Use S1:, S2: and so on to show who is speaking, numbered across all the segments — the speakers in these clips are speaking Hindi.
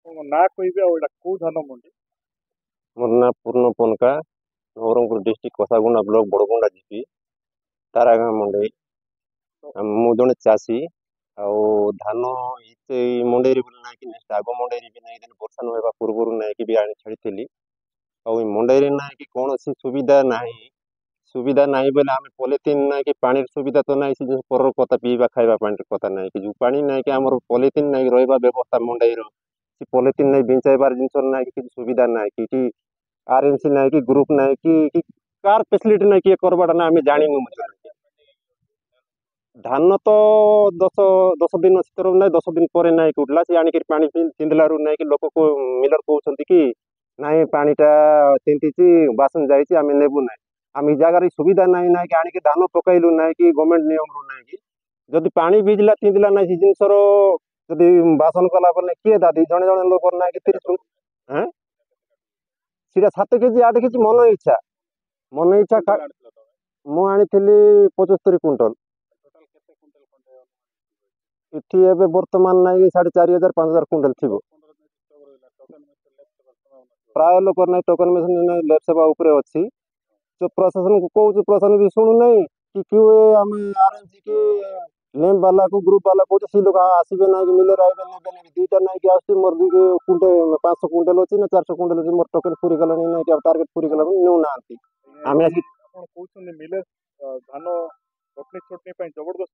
S1: ना कहबे आ कौ धान मंडी
S2: मोर ना पूर्ण पनका नवरंगपुर डिस्ट्रिक्ट कोसागुंडा ब्लॉक बड़गुंडा जीपी तारागाँ मंडई
S1: तो
S2: मु जड़े चाषी आउ धान इते मंडई बोले ना कि नेक्स्ट आग मंडई भी ना वर्षा नवा पूर्व ना कि भी आनी छाड़ी आउ मंडई ना कि कौन सुविधा नहीं बोले आम पॉलिथिन ना कि पानी सुविधा तो ना से पर कथा पीवा खाइबा पानी कथा ना कि जो पानी ना कि आम पॉलिथिन ना रहा व्यवस्था मंडई पॉलिथिन नहीं बिंचाइबार जिनस ना कि सुविधा ना कि आरएमसी ना कि ग्रुप ना कि कार फैसिलिटी ना कि करवाटा ना आम जानी धान तो दस 10 दिन शीतर ना 10 दिन पर ना उठला सी आनिक पानी चिंदलारू ना कि लोक को मिलर कहते कि नाई पानीटा चिंती बासन जाइए आम नेबू ना आम जगार सुविधा ना ना कि आनिक धान पकईलु ना कि गवर्नमेंट नियम रू ना कि जदि पानी भिजला चिंदला ना से जिनसर जदि बासन कला किए दादी जड़े जड़े लोक ना कि 30 सीटा 7 केजी 8 केजी मन इच्छा मु आनी 75 क्विंटल इठी एबे वर्तमान नाई 4,500 5,000 क्विंटल थी प्राय लोक ना टोकन मेसिन ना लेट सेवा उपरे अच्छी जो प्रशासन को कहूँ प्रशासन भी शुणु नहीं कि क्यों आम आरएमसी की लेम वाला को ग्रुप वाला कहते सी लोग आसबे ना कि मिले रहे ने दुईटा ना कि आस मोर 500 क्विंटल अच्छी ना 400 क्विंटल अच्छी मोर टोकन पूरी गला ना कि टार्गेट पूरी गला नेउ ना आम
S1: मिले धान चटनी चटनी जबरदस्त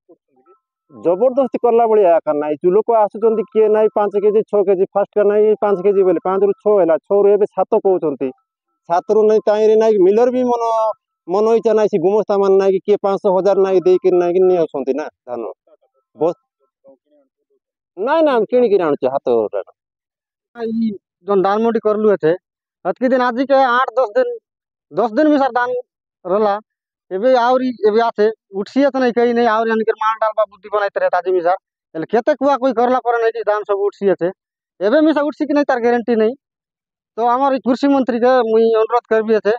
S2: जबरदस्ती करला भाया आकार ना जो लोक आसुँच किए ना 5 केजी 6 केजी फास्ट का ना 5 केजी बोले 5 रू 6 है 6 रू 7 कहते 7 रू नहीं ताई ना मिलर भी मन इच्छा ना गुमस्ता मान ना कि किए 500 1000 ना देकर ना कि नहीं आसती ना धान बस ना ना किणिक आणुचे हाथ
S3: जो धान मंडी करलु थे अतकी दिन आज के 8 10 दिन 10 दिन में सर धान रला एबे आउरी एबे आथे उठसिए तो नहीं कहीं नहीं आउरी अनकर माल डालबा बुद्धि बनाते रहता आज मिसा एल खेते कुआ कोई करला पर नहीं कि धान सब उठसिए थे एबे मिसा उठसी कि नहीं तार गारंटी नहीं तो हमारी कृषि मंत्री के मुई अनुरोध करबी थे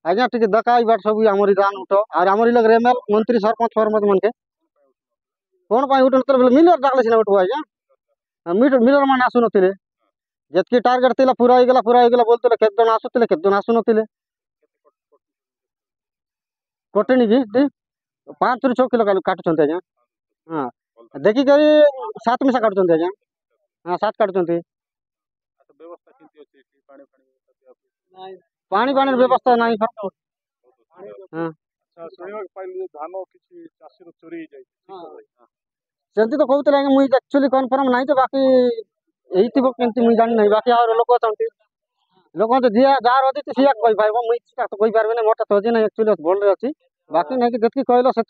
S3: आज्ञा टिके दकाई बाट सब हमारी धान उठो और हमारी लग रेमेल मंत्री सरपंच फरमत मन के कौन पाई उठन तो मिलर डाकले सिना उठवा आज्ञा मिलर मान आसु नथिले जतकी टार्गेट थिला पूरा हो गला बोलते केत जन आसु नथिले कटनी की 5 ରୁ 6 किलो काटुचंते आज्ञा हाँ देखी करी 7 मिसा काटुचंते आज्ञा हाँ 7 काटुचंते पानी पानी व्यवस्था नहीं हाँ सेमती तो कहते हैं मुझे एक्चुअली कन्फर्म नहीं तो बाकी यही थी केमती मुझे जानी नहीं बाकी और लोक अच्छा लोक तो जी जार अच्छी तो सीया कही पार मुझे तो कही पार्बे ना मोटा तो अच्छी ना एक्चुअली बोल रहे अच्छी बाकी नहीं कि जितकी कहल से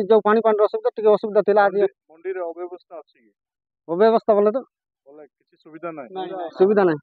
S3: जो पानी पानी असुविधा टी असुविधा थी आज अव्यवस्था बोले तो
S1: सुविधा नहीं
S3: सुविधा नहीं